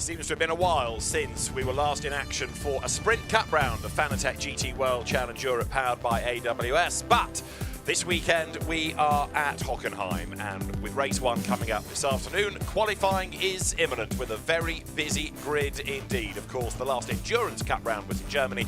Seems to have been a while since we were last in action for a sprint cup round of Fanatec GT World Challenge Europe powered by AWS. But this weekend we are at Hockenheim, and with race one coming up this afternoon, qualifying is imminent with a very busy grid indeed. Of course, the last Endurance Cup round was in Germany.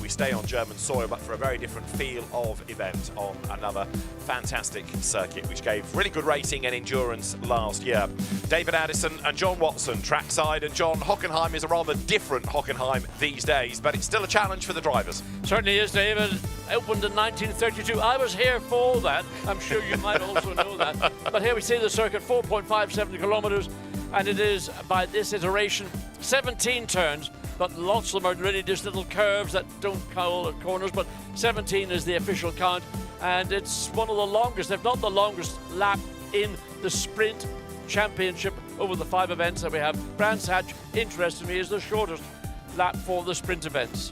We stay on German soil, but for a very different feel of event on another fantastic circuit, which gave really good racing and endurance last year. David Addison and John Watson trackside, and John, Hockenheim is a rather different Hockenheim these days, but it's still a challenge for the drivers. Certainly is, David. Opened in 1932. I was here for that. I'm sure you might also know that. But here we see the circuit, 4.57 kilometers, and it is, by this iteration, 17 turns, but lots of them are really just little curves that don't call it corners, but 17 is the official count, and it's one of the longest, if not the longest, lap in the sprint championship over the 5 events that we have. Brands Hatch, interestingly, is the shortest lap for the sprint events.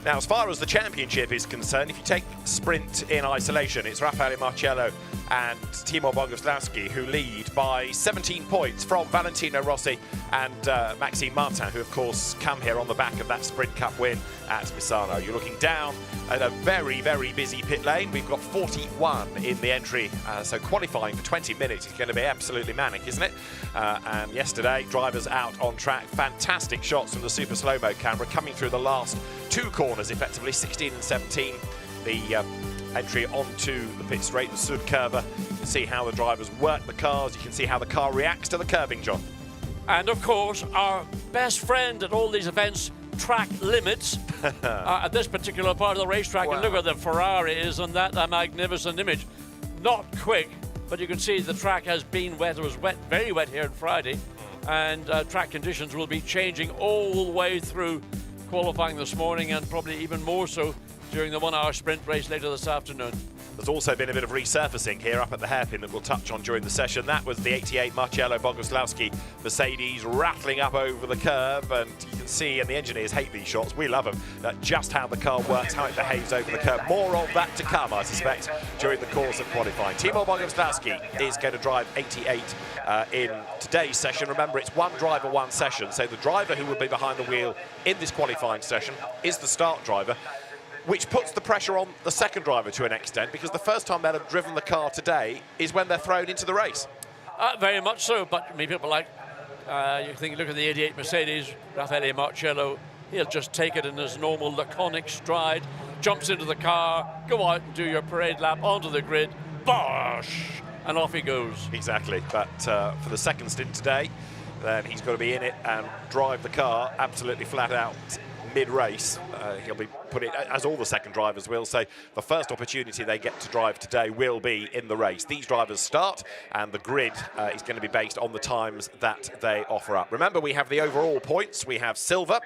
Now, as far as the championship is concerned, if you take sprint in isolation, it's Raffaele Marciello and Timo Boguslawski who lead by 17 points from Valentino Rossi and Maxime Martin, who of course come here on the back of that Sprint Cup win at Misano. You're looking down at a very, very busy pit lane. We've got 41 in the entry, so qualifying for 20 minutes is going to be absolutely manic, isn't it? And yesterday, drivers out on track. Fantastic shots from the super slow-mo camera coming through the last 2 corners, effectively 16 and 17. The entry onto the pit straight, the Sud curve. You can see how the drivers work the cars. You can see how the car reacts to the curbing, John. And of course, our best friend at all these events, track limits, at this particular part of the racetrack. Wow. And look at the Ferrari is on that magnificent image. Not quick, but you can see the track has been wet. It was wet, very wet here on Friday, and track conditions will be changing all the way through qualifying this morning, and probably even more so during the 1-hour sprint race later this afternoon. There's also been a bit of resurfacing here up at the hairpin that we'll touch on during the session. That was the 88 Marciello Boguslawski Mercedes rattling up over the curve, and you can see, and the engineers hate these shots, we love them, just how the car works, how it behaves over the curve. More of that to come, I suspect, during the course of qualifying. Timo Boguslawski is going to drive 88 in today's session. Remember, it's one driver, one session, so the driver who will be behind the wheel in this qualifying session is the start driver, which puts the pressure on the second driver to an extent, because the first time they'll have driven the car today is when they're thrown into the race. Very much so, but I mean, people like, you think, look at the 88 Mercedes, Raffaele Marciello, he'll just take it in his normal laconic stride, jumps into the car, go out and do your parade lap onto the grid, bosh, and off he goes. Exactly, but for the second stint today, then he's got to be in it and drive the car absolutely flat out mid-race. He'll be put in, as all the second drivers will, so the first opportunity they get to drive today will be in the race. These drivers start, and the grid is going to be based on the times that they offer up. Remember, we have the overall points. We have silver.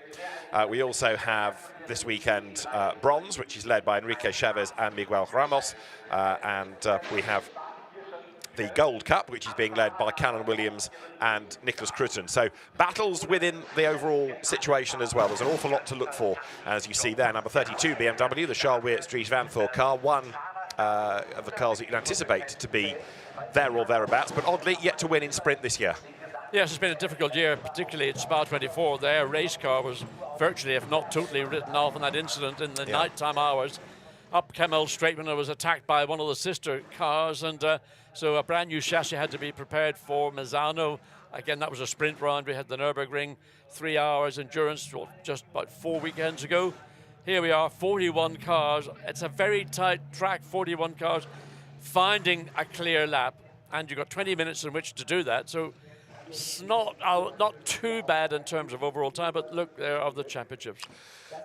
We also have this weekend bronze, which is led by Enrique Chavez and Miguel Ramos, and we have the Gold Cup, which is being led by Callan Williams and Nicholas Cruton. So battles within the overall situation as well. There's an awful lot to look for, as you see there. Number 32 BMW, the Charles Weert Dries Vanthoor car, one of the cars that you can anticipate to be there or thereabouts, but oddly yet to win in sprint this year. Yes, it's been a difficult year, particularly at Spa 24. Their race car was virtually, if not totally, written off in that incident in the nighttime hours. Up Kemmel straight when it was attacked by one of the sister cars, and so a brand new chassis had to be prepared for Misano. Again, that was a sprint round. We had the Nürburgring 3 hours endurance just about 4 weekends ago. Here we are, 41 cars. It's a very tight track, 41 cars, finding a clear lap, and you've got 20 minutes in which to do that. So it's not too bad in terms of overall time, but look, there are the championships.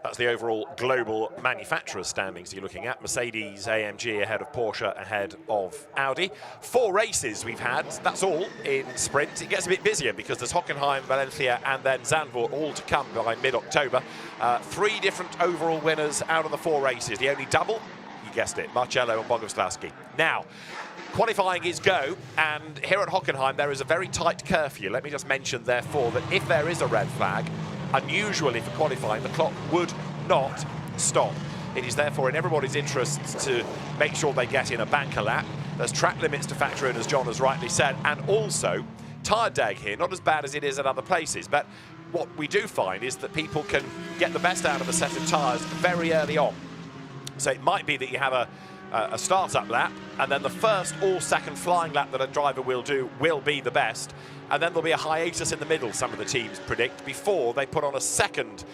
That's the overall global manufacturers standings you're looking at. Mercedes, AMG ahead of Porsche, ahead of Audi. 4 races we've had, that's all in sprint. It gets a bit busier because there's Hockenheim, Valencia, and then Zandvoort all to come by mid-October. 3 different overall winners out of the 4 races. The only double, you guessed it, Marciello and Boguslawski. Now, qualifying is go, and here at Hockenheim there is a very tight curfew. Let me just mention, therefore, that if there is a red flag, unusually for qualifying, the clock would not stop. It is therefore in everybody's interest to make sure they get in a banker lap. There's track limits to factor in, as John has rightly said, and also tyre drag here, not as bad as it is at other places, but what we do find is that people can get the best out of a set of tyres very early on. So it might be that you have a start-up lap, and then the first or second flying lap that a driver will do will be the best, and then there'll be a hiatus in the middle, some of the teams predict, before they put on a second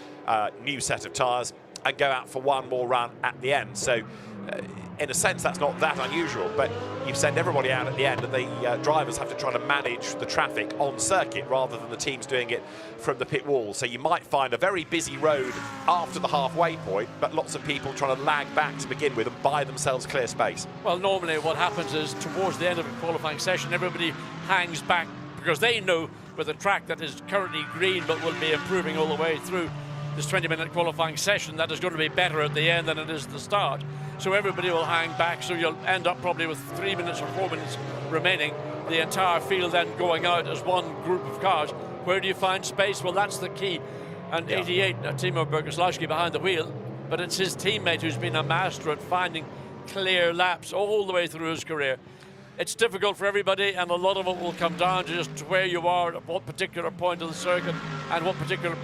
new set of tyres and go out for one more run at the end. So in a sense, that's not that unusual, but you send everybody out at the end, and the drivers have to try to manage the traffic on circuit rather than the teams doing it from the pit wall. So you might find a very busy road after the halfway point, but lots of people trying to lag back to begin with and buy themselves clear space. Well, normally what happens is towards the end of a qualifying session, everybody hangs back because they know with a track that is currently green but will be improving all the way through this 20-minute qualifying session, that is going to be better at the end than it is at the start. So everybody will hang back, so you'll end up probably with 3 minutes or 4 minutes remaining, the entire field then going out as one group of cars. Where do you find space? Well, that's the key. And 88, Timo Bergeslawski behind the wheel, but it's his teammate who's been a master at finding clear laps all the way through his career. It's difficult for everybody, and a lot of it will come down to just where you are at what particular point of the circuit and what particular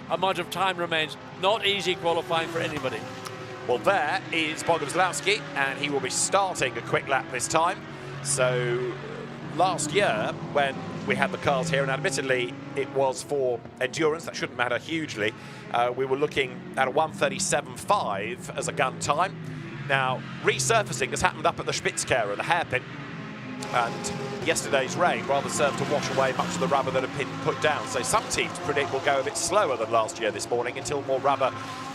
amount of time remains. Not easy qualifying for anybody. Well, there is Bogomslawski, and he will be starting a quick lap this time. So last year, when we had the cars here, and admittedly it was for endurance, that shouldn't matter hugely, we were looking at a 1:37.5 as a gun time. Now, resurfacing has happened up at the Spitzkehre, the hairpin, and yesterday's rain rather served to wash away much of the rubber that had been put down. So some teams predict will go a bit slower than last year this morning until more rubber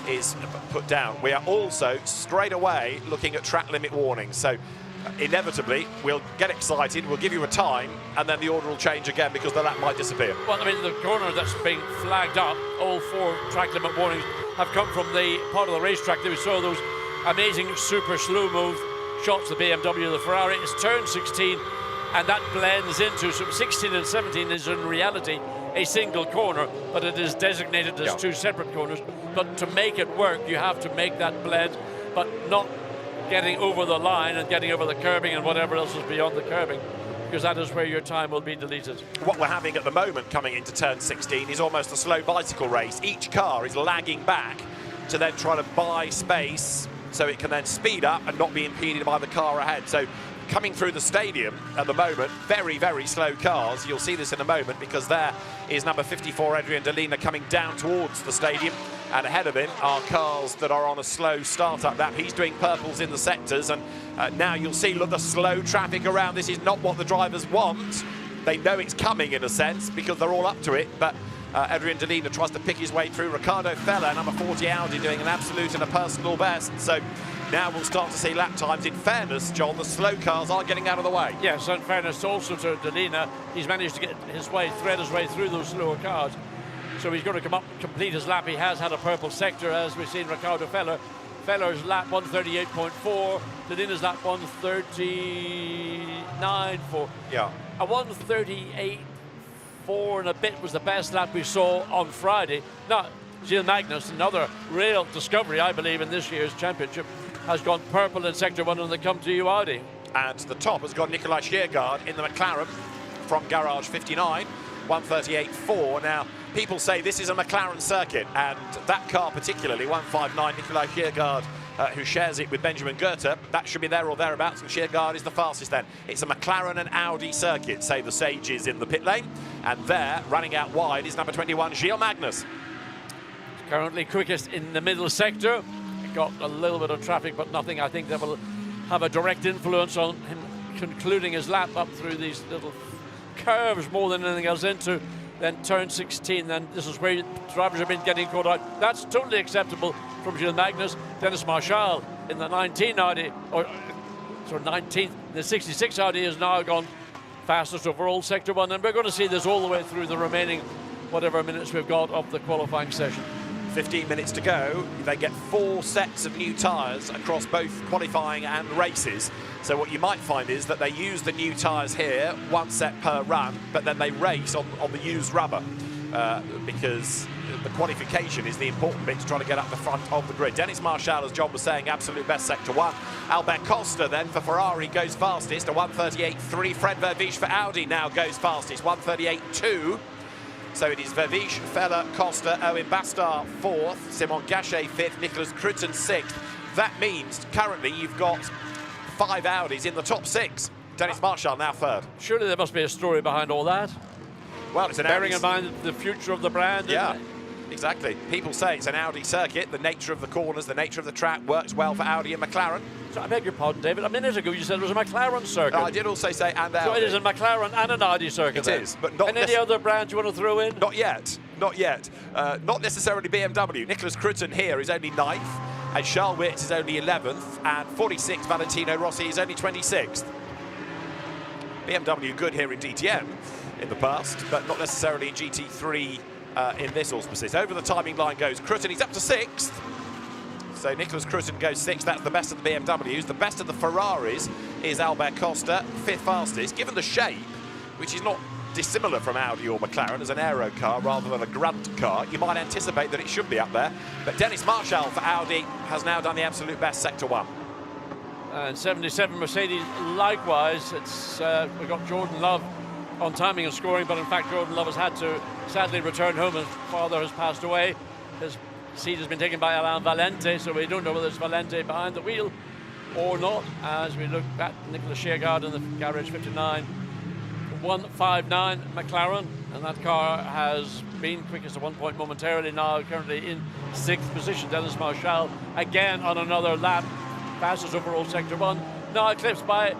is put down. We are also straight away looking at track limit warnings. So inevitably we'll get excited, we'll give you a time, and then the order will change again because the lap might disappear. Well, I mean, the corner that's being flagged up, all 4 track limit warnings have come from the part of the racetrack that we saw those amazing super slow move shots, the BMW, the Ferrari. It's turn 16, and that blends into, so 16 and 17 is in reality a single corner, but it is designated as 2 separate corners. But to make it work, you have to make that blend, but not getting over the line and getting over the curbing and whatever else is beyond the curbing, because that is where your time will be deleted. What we're having at the moment coming into turn 16 is almost a slow bicycle race. Each car is lagging back to then try to buy space so it can then speed up and not be impeded by the car ahead. So coming through the stadium at the moment, very, very slow cars. You'll see this in a moment because there is number 54, Adrian Delina, coming down towards the stadium. And ahead of him are cars that are on a slow start-up lap. He's doing purples in the sectors. And now you'll see, look, the slow traffic around. This is not what the drivers want. They know it's coming in a sense because they're all up to it. But Adrian Delina tries to pick his way through. Ricardo Feller, number 40 Audi, doing an absolute and a personal best. So now we'll start to see lap times. In fairness, John, the slow cars are getting out of the way. Yes, in fairness also to Delina, he's managed to get thread his way through those slower cars. So he's going to come up and complete his lap. He has had a purple sector, as we've seen Ricardo Feller. Feller's lap 138.4, Delina's lap 139.4. Yeah. A 138.4 and a bit was the best lap we saw on Friday. Now, Gilles Magnus, another real discovery, I believe, in this year's championship, has gone purple in Sector 1 and they come to you, Audi. And the top has got Nikolai Schiergaard in the McLaren from Garage 59, 138.4. Now, people say this is a McLaren circuit, and that car particularly, 159, Nikolai Schiergaard, who shares it with Benjamin Goethe, that should be there or thereabouts, and Schiergaard is the fastest then. It's a McLaren and Audi circuit, say the Sages in the pit lane, and there, running out wide, is number 21, Gilles Magnus. Currently quickest in the middle sector. Got a little bit of traffic, but nothing I think that will have a direct influence on him concluding his lap up through these little curves more than anything else into then turn 16. Then this is where drivers have been getting caught out. That's totally acceptable from Gilles Magnus. Dennis Marshall in the 19 Audi, or sorry, 19th, the 66 Audi has now gone fastest overall Sector 1, and we're going to see this all the way through the remaining whatever minutes we've got of the qualifying session. 15 minutes to go. They get 4 sets of new tyres across both qualifying and races. So what you might find is that they use the new tyres here, 1 set per run, but then they race on the used rubber because the qualification is the important bit to try to get up the front of the grid. Dennis Marshall, as John was saying, absolute best Sector 1. Albert Costa then for Ferrari goes fastest, a 138.3. Fred Vervisch for Audi now goes fastest, 138.2. So it is Verviche, Feller, Costa, Owen Bastard 4th, Simon Gachet 5th, Nicholas Crutzen 6th. That means currently you've got 5 Audis in the top 6. Dennis Marshall now 3rd. Surely there must be a story behind all that. Well, it's an bearing Audi. in mind the future of the brand. Yeah, exactly. People say it's an Audi circuit. The nature of the corners, the nature of the track works well for Audi and McLaren. So I beg your pardon, David. A minute ago you said it was a McLaren circuit. I did also say and Audi. So it is a McLaren and an Audi circuit. It is, but not. And any other brands you want to throw in? Not yet. Not yet. Not necessarily BMW. Nicholas Crutzen here is only 9th, and Charles Wirtz is only 11th, and 46th Valentino Rossi is only 26th. BMW good here in DTM in the past, but not necessarily in GT3 in this auspices. Over the timing line goes Crutzen. He's up to 6th. So Nicholas Crutzen goes 6th. That's the best of the BMWs. The best of the Ferraris is Albert Costa, 5th fastest. Given the shape, which is not dissimilar from Audi or McLaren as an aero car rather than a grunt car, you might anticipate that it should be up there. But Dennis Marshall for Audi has now done the absolute best, Sector 1. And 77 Mercedes likewise. It's we've got Jordan Love on timing and scoring, but in fact Jordan Love has had to sadly return home. His father has passed away. His seat has been taken by Alain Valente, so we don't know whether it's Valente behind the wheel or not. As we look at Nicolas Schergaard in the garage 59, 159 McLaren, and that car has been quickest at one point momentarily, now currently in 6th position. Dennis Marshall again on another lap, fastest overall Sector 1, now eclipsed by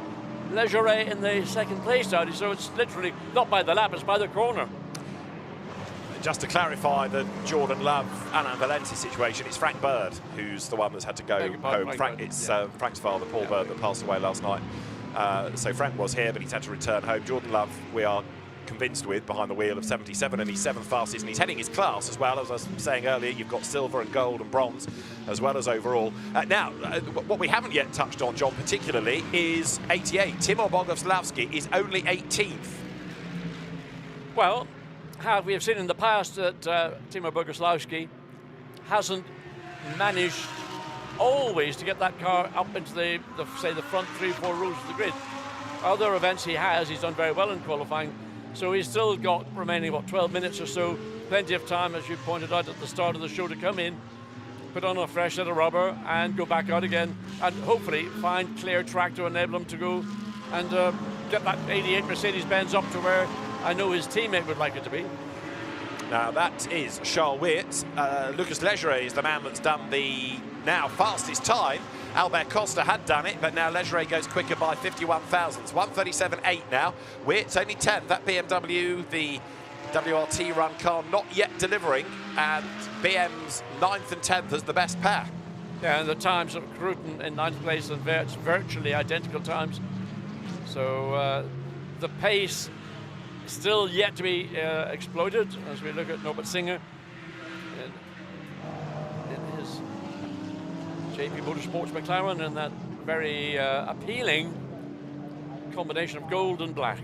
Leggeret in the 2nd place Audi, so it's literally not by the lap, it's by the corner. Just to clarify the Jordan Love, Alain Valente situation, it's Frank Bird who's the one that's had to go home. Frank's father, Paul Bird, that passed away last night. So Frank was here, but he's had to return home. Jordan Love, we are convinced with, behind the wheel of 77, and he's 7th fastest, and he's heading his class as well. As I was saying earlier, you've got silver and gold and bronze, as well as overall. Now, what we haven't yet touched on, John, particularly, is 88. Timo Boguslavski is only 18th. Well, we have seen in the past that Timo Boguslavski hasn't managed always to get that car up into the front 3-4 rows of the grid. Other events he's done very well in qualifying, so he's still got remaining 12 minutes or so, plenty of time, as you pointed out at the start of the show, to come in, put on a fresh set of rubber and go back out again, and hopefully find clear track to enable him to go and get that 88 Mercedes-Benz up to where I know his teammate would like it to be. Now that is Charles Wirtz. Lucas Leggeret is the man that's done the now fastest time. Albert Costa had done it, but now Leggeret goes quicker by 51 thousandths. 1:37.8 now. Wirtz only 10th. That BMW, the WRT run car, not yet delivering, and BM's 9th and 10th as the best pair. Yeah, and the times of Crutzen in 9th place and Wirtz virtually identical times. So the pace still yet to be exploited as we look at Norbert Singer in his JP Motorsports McLaren, and that very appealing combination of gold and black.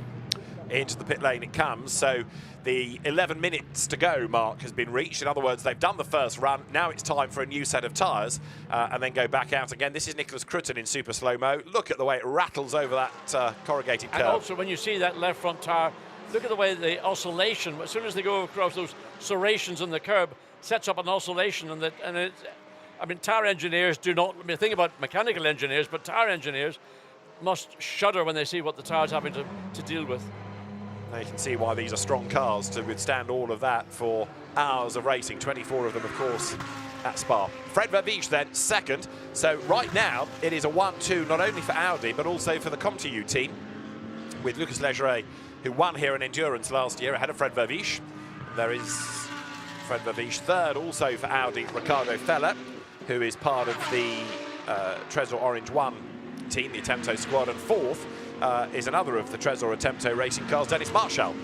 Into the pit lane it comes. So the 11 minutes to go mark has been reached. In other words, they've done the first run. Now it's time for a new set of tyres and then go back out again. This is Nicholas Crutzen in super slow-mo. Look at the way it rattles over that corrugated curb. And also when you see that left front tyre, look at the way the oscillation, as soon as they go across those serrations in the curb, sets up an oscillation. I mean, tyre engineers do not, think about mechanical engineers, but tyre engineers must shudder when they see what the tyre's having to deal with. Now you can see why these are strong cars to withstand all of that for hours of racing, 24 of them, of course, at Spa. Fred Verviche then, 2nd. So right now, it is a 1-2, not only for Audi, but also for the ComTU team, with Lucas Leggeret, who won here in Endurance last year ahead of Fred Verviche. There is Fred Verviche 3rd, also for Audi, Ricardo Feller, who is part of the Tresor Orange 1 team, the Attempto squad, and 4th is another of the Tresor Attempto racing cars, Dennis Marshall.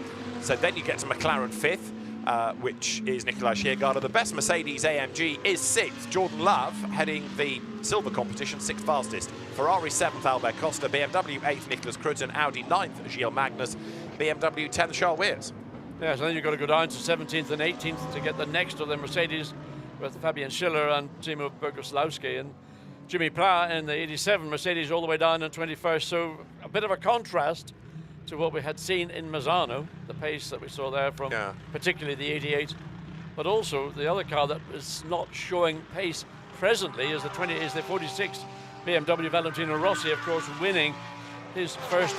So then you get to McLaren 5th, which is Nicolas Schergaard. The best Mercedes AMG is 6th. Jordan Love heading the silver competition, 6th fastest. Ferrari 7th, Albert Costa. BMW 8th, Nicholas Crutzen. Audi 9th, Gilles Magnus. BMW 10th, Charles Wirtz. Yeah, so then you've got to go down to 17th and 18th to get the next of the Mercedes with Fabian Schiller and Timo Boguslavski, and Jimmy Pla in the 87 Mercedes all the way down in 21st. So a bit of a contrast to what we had seen in Misano, the pace that we saw there from particularly the 88, but also the other car that is not showing pace presently is the 46 BMW Valentino Rossi, of course, winning his first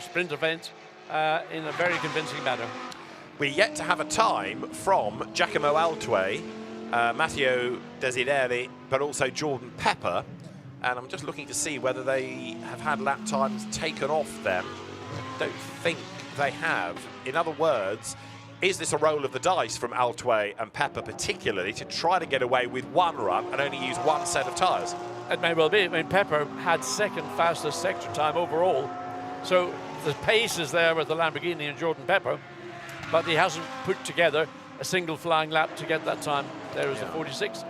sprint event in a very convincing manner. We're yet to have a time from Giacomo Altwe, Matteo Desideri, but also Jordan Pepper, and I'm just looking to see whether they have had lap times taken off them. Don't think they have. In other words, is this a roll of the dice from Altwe and Pepper particularly to try to get away with one run and only use one set of tyres? It may well be. I mean, Pepper had second fastest sector time overall, so the pace is there with the Lamborghini and Jordan Pepper, but he hasn't put together a single flying lap to get that time. There is the 46.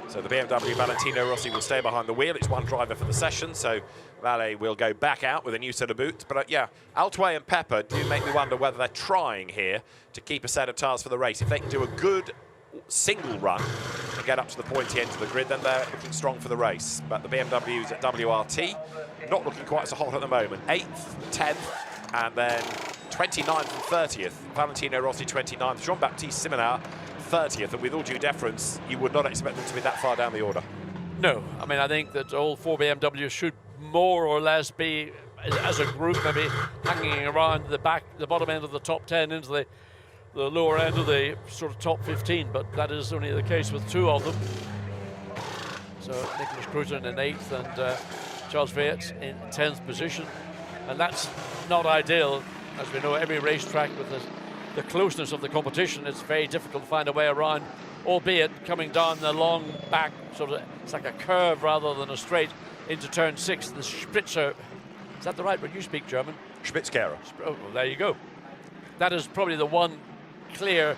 So the BMW Valentino Rossi will stay behind the wheel. It's one driver for the session, so Valle will go back out with a new set of boots. But yeah, Altwe and Pepper do make me wonder whether they're trying here to keep a set of tyres for the race. If they can do a good single run and get up to the pointy end of the grid, then they're looking strong for the race. But the BMWs at WRT not looking quite so hot at the moment. 8th, 10th, and then 29th and 30th. Valentino Rossi 29th, Jean-Baptiste Simonard 30th, and with all due deference, you would not expect them to be that far down the order. No, I mean, I think that all four BMWs should more or less be, as a group, maybe hanging around the bottom end of the top 10 into the lower end of the sort of top 15, but that is only the case with two of them. So Nicholas Cruton in 8th and Charles Veillette in 10th position, and that's not ideal. As we know, every racetrack with the closeness of the competition, it's very difficult to find a way around, albeit coming down the long back, sort of, it's like a curve rather than a straight into turn 6, the Spritzer. Is that the right word? You speak German? Spitzkehrer. Oh, well, there you go. That is probably the one clear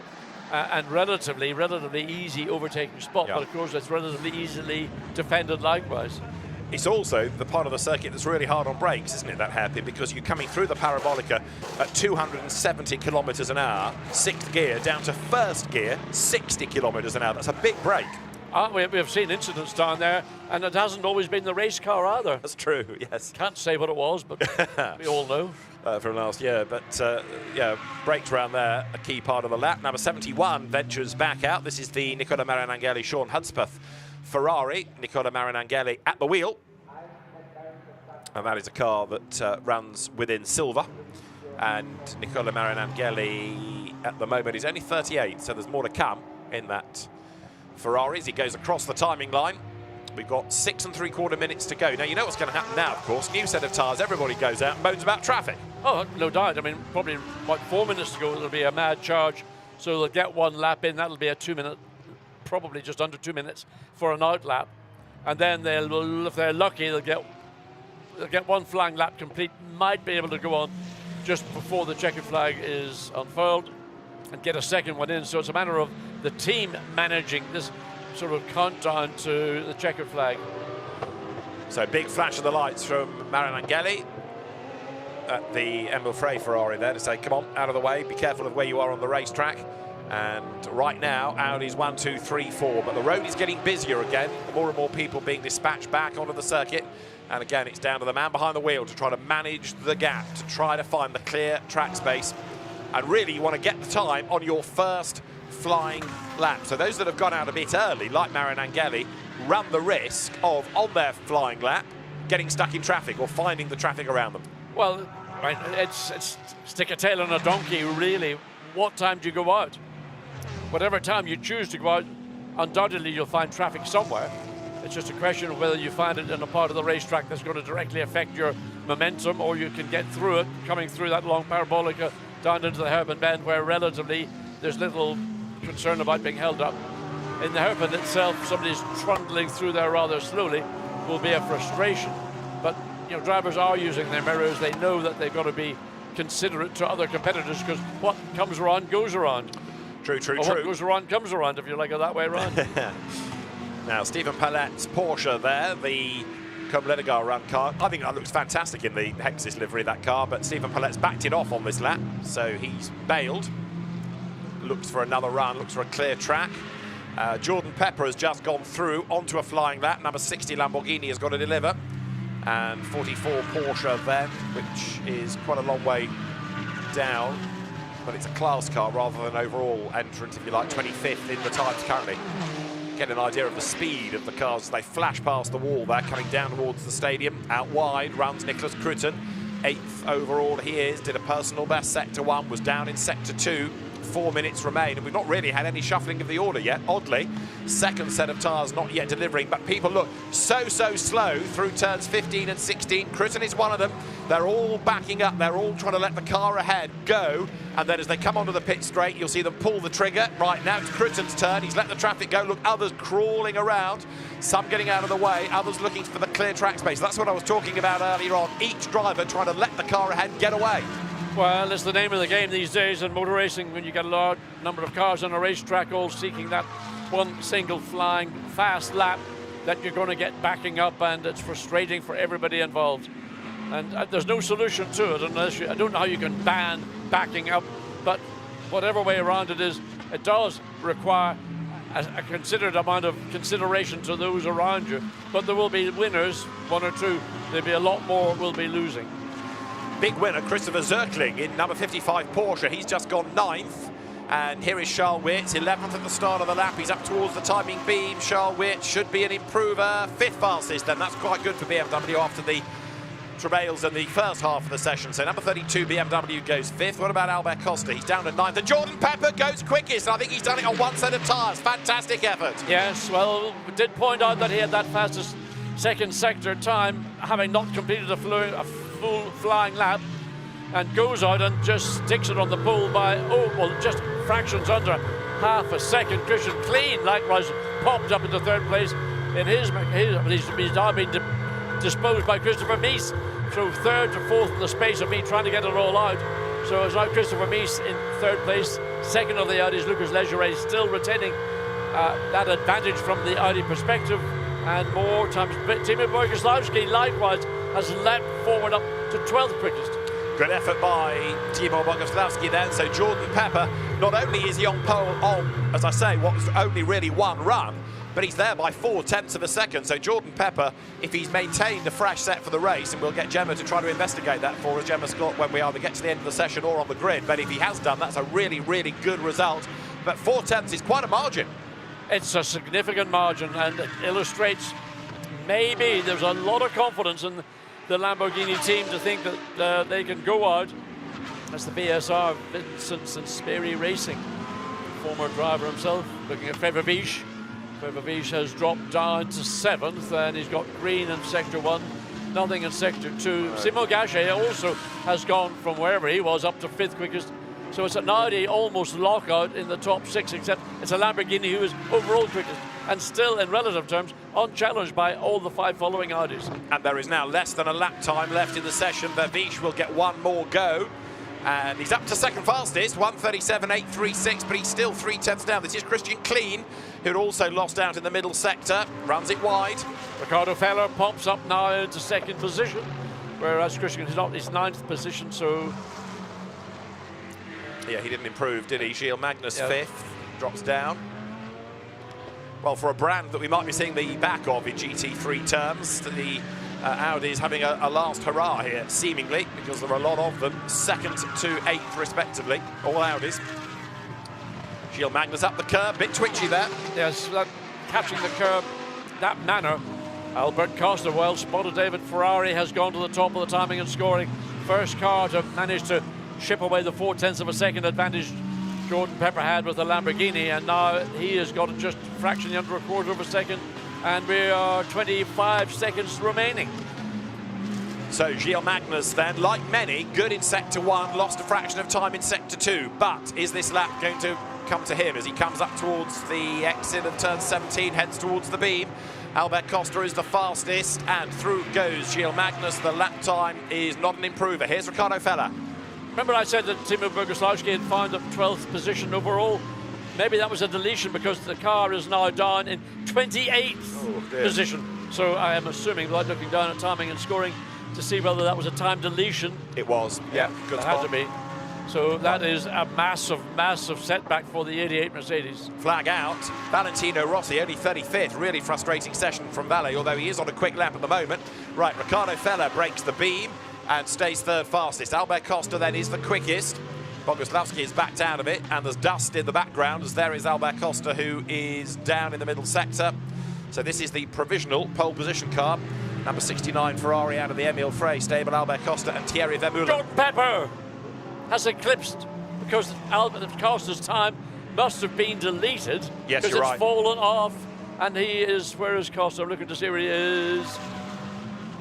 and relatively easy overtaking spot, but of course it's relatively easily defended likewise. It's also the part of the circuit that's really hard on brakes, isn't it, that hairpin, because you're coming through the parabolica at 270 kilometres an hour, 6th gear, down to 1st gear, 60 kilometres an hour. That's a big brake. We've seen incidents down there, and it hasn't always been the race car either. That's true, yes. Can't say what it was, but we all know. From last year, but yeah, brakes around there, a key part of the lap. Number 71 ventures back out. This is the Nicola Marinangeli, Sean Hudspeth Ferrari. Nicola Marinangeli at the wheel. And that is a car that runs within silver. And Nicola Marinangeli at the moment is only 38, so there's more to come in that Ferrari as he goes across the timing line. We've got 6 3/4 minutes to go. Now, you know what's going to happen now, of course. New set of tyres, everybody goes out and moans about traffic. Oh, no doubt. I mean, probably about 4 minutes to go, there'll be a mad charge. So they'll get one lap in. That'll be a 2 minute, probably just under 2 minutes for an out lap. And then they'll, if they're lucky, they'll get one flying lap complete. Might be able to go on just before the checkered flag is unfurled and get a second one in. So it's a matter of the team managing this sort of countdown to the checkered flag. So big flash of the lights from Marinangeli at the Emil Frey Ferrari there to say, come on, out of the way, be careful of where you are on the racetrack. And right now, Audi's 1, 2, 3, 4, but the road is getting busier again. More and more people being dispatched back onto the circuit. And again, it's down to the man behind the wheel to try to manage the gap, to try to find the clear track space. And really, you want to get the time on your first flying lap. So those that have gone out a bit early, like Marinangeli, run the risk of, on their flying lap, getting stuck in traffic or finding the traffic around them. Well, right, it's stick a tail on a donkey, really. What time do you go out? Whatever time you choose to go out, undoubtedly you'll find traffic somewhere. It's just a question of whether you find it in a part of the racetrack that's going to directly affect your momentum, or you can get through it, coming through that long parabolica down into the hairpin bend where relatively there's little concern about being held up. In the hairpin itself, somebody's trundling through there rather slowly will be a frustration. But you know, drivers are using their mirrors. They know that they've got to be considerate to other competitors, because what comes around goes around. True, true, or true. What goes around comes around, if you like it that way around. Now, Stephen Palette's Porsche there, the Comme-Ledegar run car. I think that looks fantastic in the Hexis livery, that car, but Stephen Palette's backed it off on this lap, so he's bailed. Looks for another run, looks for a clear track. Jordan Pepper has just gone through onto a flying lap. Number 60 Lamborghini has got to deliver. and 44 Porsche then, which is quite a long way down, but it's a class car rather than overall entrant, if you like, 25th in the times currently. Get an idea of the speed of the cars as they flash past the wall there, coming down towards the stadium. Out wide runs Nicholas Cruton, 8th overall he is, did a personal best. Sector 1 was down in Sector 2. 4 minutes remain, and we've not really had any shuffling of the order yet, oddly. Second set of tyres not yet delivering, but people look so slow through turns 15 and 16. Cruton is one of them. They're all backing up, they're all trying to let the car ahead go, and then as they come onto the pit straight, you'll see them pull the trigger. Right now it's Cruton's turn, he's let the traffic go. Look, others crawling around, some getting out of the way, others looking for the clear track space. That's what I was talking about earlier on, each driver trying to let the car ahead get away. Well, it's the name of the game these days in motor racing, when you get a large number of cars on a racetrack all seeking that one single flying fast lap that you're going to get backing up, and it's frustrating for everybody involved. And there's no solution to it unless I don't know how you can ban backing up, but whatever way around it is, it does require a considered amount of consideration to those around you. But there will be winners, one or two. There'll be a lot more will be losing. Big winner, Christopher Zerkling in number 55 Porsche. He's just gone 9th. And here is Charles Wirtz, 11th at the start of the lap. He's up towards the timing beam. Charles Wirtz should be an improver. 5th fastest, and that's quite good for BMW after the travails in the first half of the session. So number 32 BMW goes 5th. What about Albert Costa? He's down to 9th. And Jordan Pepper goes quickest. I think he's done it on one set of tyres. Fantastic effort. Yes, well, we did point out that he had that fastest second sector time, having not completed a full flying lap, and goes out and just sticks it on the pole by, just fractions under half a second. Christian Clean likewise popped up into 3rd place in he's now been disposed by Christopher Mies, so 3rd to 4th in the space of me trying to get it all out. So it's now Christopher Mies in 3rd place. 2nd of the Audis, Lucas Legere, still retaining that advantage from the Audi perspective, and more times Timo Boguslawski likewise has leapt forward up to 12th quickest. Good effort by Timo Boguslawski then. So Jordan Pepper, not only is he on pole on, as I say, what was only really one run, but he's there by 4/10 of a second. So Jordan Pepper, if he's maintained a fresh set for the race, and we'll get Gemma to try to investigate that for us, Gemma Scott, when we either get to the end of the session or on the grid, but if he has done, that's a really good result. But 4/10 is quite a margin. It's a significant margin, and it illustrates maybe there's a lot of confidence in the Lamborghini team to think that they can go out. That's the BSR, Vincent and Sperry Racing, former driver himself, looking at Feverbich. Feverbich has dropped down to 7th, and he's got green in Sector 1, nothing in Sector 2. Simon Gachet also has gone from wherever he was up to 5th quickest. So it's an Audi almost lockout in the top 6, except it's a Lamborghini who is overall quickest, and still in relative terms unchallenged by all the 5 following Audis. And there is now less than a lap time left in the session. Vervish will get one more go, and he's up to 2nd fastest, 1:37.836, but he's still 3/10 down. This is Christian Clean, who'd also lost out in the middle sector, runs it wide. Ricardo Feller pops up now into 2nd position, whereas Christian is not his 9th position, so yeah, he didn't improve, did he? Gilles Magnus 5th, drops down. Well, for a brand that we might be seeing the back of in GT3 terms, the Audi is having a last hurrah here, seemingly, because there are a lot of them, 2nd to 8th respectively, all Audis. Gilles Magnus up the curb, bit twitchy there. Yes, catching the curb, that manner. Albert Costa, well spotted. David Ferrari has gone to the top of the timing and scoring. First car to manage to chip away the 4/10 of a second advantage Jordan Pepper had with the Lamborghini, and now he has got it just fractionally under a 1/4 of a second, and we are 25 seconds remaining. So Gilles Magnus then, like many, good in Sector 1, lost a fraction of time in Sector 2, but is this lap going to come to him as he comes up towards the exit of turn 17, heads towards the beam? Albert Costa is the fastest, and through goes Gilles Magnus. The lap time is not an improver. Here's Ricardo Feller. Remember I said that Timo Boguslawski had found a 12th position overall? Maybe that was a deletion because the car is now down in 28th position. So I am assuming, without looking down at timing and scoring, to see whether that was a time deletion. It was, yeah, good it spot. had to be. So that is a massive setback for the 88 Mercedes. Flag out. Valentino Rossi, only 35th. Really frustrating session from Valle, although he is on a quick lap at the moment. Right, Riccardo Feller breaks the beam and stays third fastest. Albert Costa then is the quickest. Boguslavski is backed out of it, and there's dust in the background as there is Albert Costa, who is down in the middle sector. So this is the provisional pole position car. Number 69 Ferrari out of the Emile Frey stable, Albert Costa and Thierry Vermeulen. Jordan Pepper has eclipsed because Albert Costa's time must have been deleted. Yes, because you're right. It's fallen off, and he is, where is Costa? I'm looking to see where he is.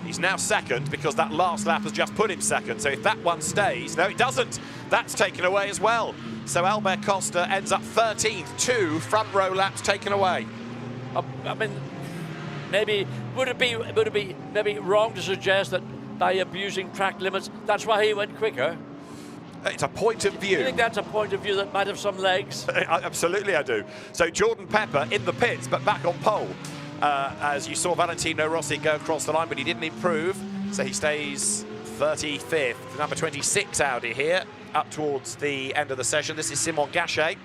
He's now second because that last lap has just put him second. So if that one stays, no, it doesn't. That's taken away as well. So Albert Costa ends up 13th, 2 front row laps taken away. I mean, maybe would it be maybe wrong to suggest that by abusing track limits, that's why he went quicker? It's a point of view. Do you think that's a point of view that might have some legs? Absolutely, I do. So Jordan Pepper in the pits, but back on pole. As you saw Valentino Rossi go across the line, but he didn't improve, so he stays 35th. Number 26 Audi here, up towards the end of the session. This is Simon Gachet,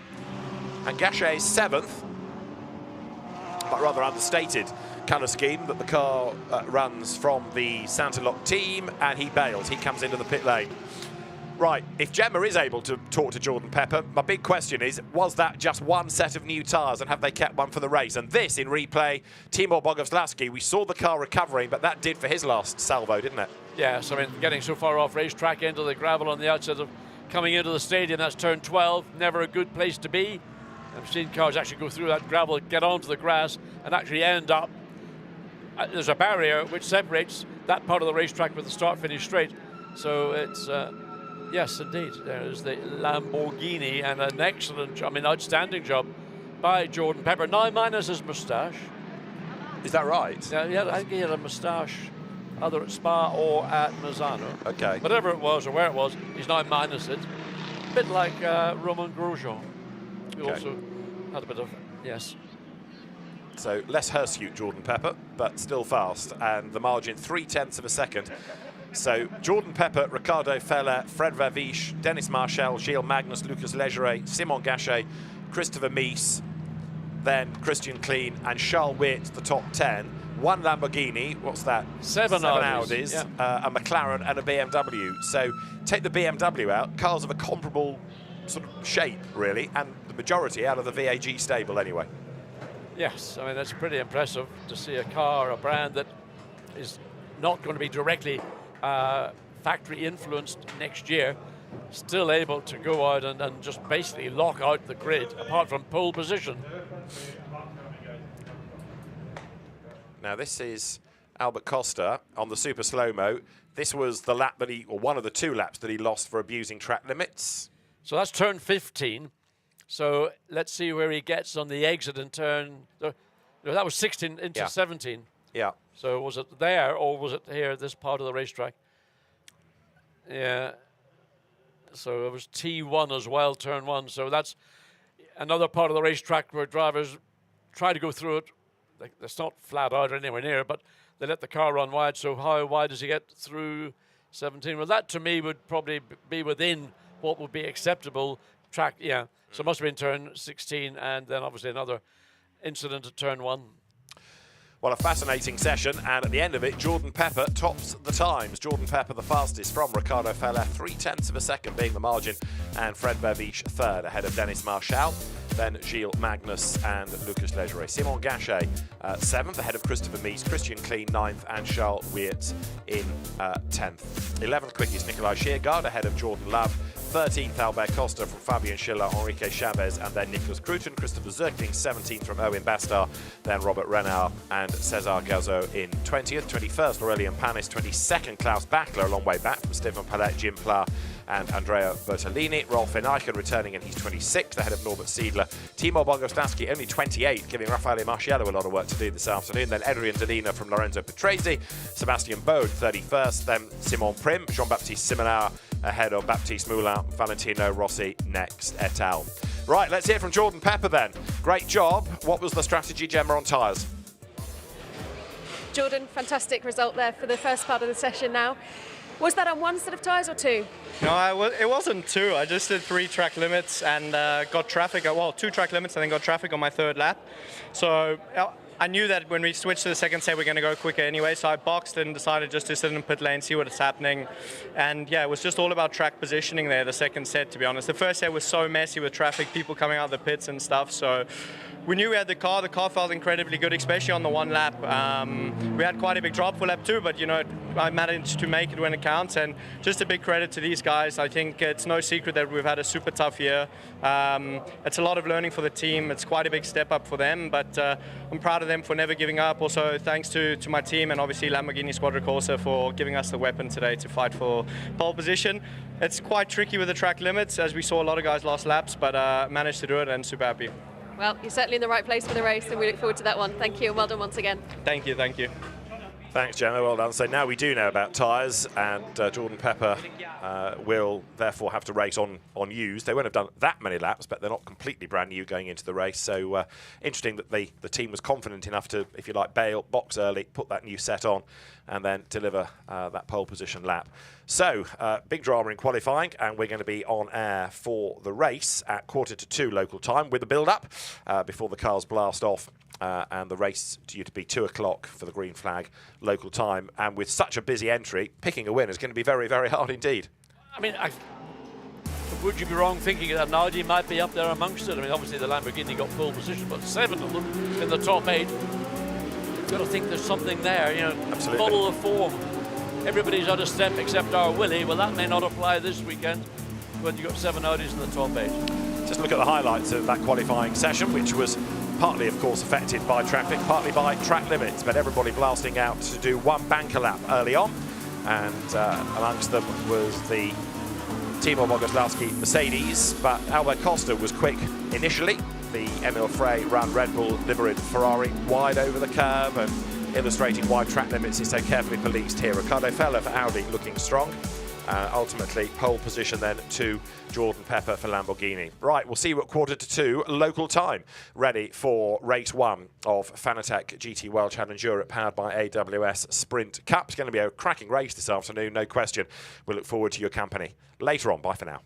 and Gachet is 7th, but rather understated colour scheme that the car runs from the Santalok team, and he bails. He comes into the pit lane. Right, if Gemma is able to talk to Jordan Pepper, my big question is, was that just one set of new tyres, and have they kept one for the race? And this, in replay, Timur Boguslavski, we saw the car recovering, but that did for his last salvo, didn't it? Yes, I mean, getting so far off racetrack into the gravel on the outside of coming into the stadium, that's turn 12, never a good place to be. I've seen cars actually go through that gravel, get onto the grass, and actually end up. There's a barrier which separates that part of the racetrack with the start-finish straight. So it's... yes, indeed. There's the Lamborghini, and an excellent, outstanding job by Jordan Pepper. Now minus his moustache. Is that right? Yeah, I think he had a moustache either at Spa or at Misano. Okay. Whatever it was or where it was, he's now minus it. A bit like Romain Grosjean, who also had a bit of, yes. So less hirsute Jordan Pepper, but still fast, and the margin 0.3 of a second. So Jordan Pepper, Riccardo Feller, Fred Vavish, Dennis Marchal, Gilles Magnus, Lucas Legeret, Simon Gachet, Christopher Mies, then Christian Klein and Charles Witt, the top 10. One Lamborghini, what's that? Seven Audis, yeah. a McLaren and a BMW. So take the BMW out, cars of a comparable sort of shape, really, and the majority out of the VAG stable anyway. Yes, I mean, that's pretty impressive to see a car, a brand that is not going to be directly factory influenced next year, still able to go out and just basically lock out the grid, apart from pole position. Now this is Albert Costa on the super slow-mo. This was the lap that or one of the 2 laps that he lost for abusing track limits. So that's turn 15. So let's see where he gets on the exit in turn. No, that was 16 into 17. Yeah. So was it there or was it here, this part of the racetrack? Yeah. So it was T1 as well, turn 1. So that's another part of the racetrack where drivers try to go through it. It's not flat out or anywhere near, but they let the car run wide. So how wide does he get through 17? Well, that to me would probably be within what would be acceptable track. Yeah. So it must have been turn 16 and then obviously another incident at turn 1. Well, a fascinating session, and at the end of it, Jordan Pepper tops the times. Jordan Pepper the fastest from Riccardo Feller, 0.3 of a second being the margin, and Fred Vavish third ahead of Dennis Marchal, then Gilles Magnus and Lucas Legeret. Simon Gachet 7th ahead of Christopher Mies, Christian Klein 9th, and Charles Wirt in 10th. 11th quickest Nikolai Schiergaard ahead of Jordan Love. 13th Albert Costa from Fabian Schiller, Enrique Chavez, and then Nicholas Cruton. Christopher Zirkling 17th from Owen Bastar, then Robert Renard and Cesar Gazot in 20th. 21st Aurelien Panis, 22nd Klaus Bachler, a long way back from Stefan Palette, Jim Pla and Andrea Bertolini. Rolf Van Eichen returning in, he's 26th ahead of Norbert Siedler. Timur Boguslavski only 28th, giving Raffaele Marciello a lot of work to do this afternoon. Then Adrian Delina from Lorenzo Petresi, Sebastian Bode 31st, then Simon Prim, Jean-Baptiste Simonauer ahead of Baptiste Moulin, Valentino Rossi next et al. Right, let's hear from Jordan Pepper then. Great job. What was the strategy, Gemma, on tyres? Jordan, fantastic result there for the first part of the session now. Was that on one set of tyres or 2? No, it wasn't 2. I just did 3 track limits and got traffic, 2 track limits and then got traffic on my 3rd lap. So I knew that when we switched to the second set, we're going to go quicker anyway, so I boxed and decided just to sit in pit lane, see what's happening. And yeah, it was just all about track positioning there, the second set, to be honest. The first set was so messy with traffic, people coming out of the pits and stuff, so we knew we had the car. The car felt incredibly good, especially on the one lap. We had quite a big drop for lap 2, but you know, I managed to make it when it counts, and just a big credit to these guys. I think it's no secret that we've had a super tough year. It's a lot of learning for the team. It's quite a big step up for them, but I'm proud of them for never giving up. Also, thanks to my team and obviously Lamborghini Squadra Corsa for giving us the weapon today to fight for pole position. It's quite tricky with the track limits, as we saw a lot of guys lost laps, but managed to do it and super happy. Well, you're certainly in the right place for the race, and we look forward to that one. Thank you, and well done once again. Thank you, thank you. Thanks, Gemma. Well done. So now we do know about tyres, and Jordan Pepper will therefore have to race on used. They won't have done that many laps, but they're not completely brand new going into the race. So interesting that the team was confident enough to, if you like, bail, box early, put that new set on, and then deliver that pole position lap. So big drama in qualifying, and we're going to be on air for the race at 1:45 local time with a build-up before the cars blast off. And the race due to be 2 o'clock for the green flag local time. And with such a busy entry, picking a win is going to be very, very hard indeed. I mean, would you be wrong thinking that an Audi might be up there amongst it? I mean, obviously the Lamborghini got pole position, but 7 of them in the top 8. You've got to think there's something there, you know. Absolutely. Model of form. Everybody's out of step except our Willie. Well, that may not apply this weekend when you've got 7 Audis in the top 8. Just look at the highlights of that qualifying session, which was partly, of course, affected by traffic, partly by track limits, but everybody blasting out to do one banker lap early on. And amongst them was the Timo Boguslavski Mercedes, but Albert Costa was quick initially. The Emil Frey ran Red Bull Liberid Ferrari wide over the curve, and illustrating why track limits is so carefully policed here. Ricardo Feller for Audi looking strong. Ultimately, pole position then to Jordan Pepper for Lamborghini. Right, we'll see you at 1:45 local time, ready for race 1 of Fanatec GT World Challenge Europe, powered by AWS Sprint Cup. It's going to be a cracking race this afternoon, no question. We look forward to your company later on. Bye for now.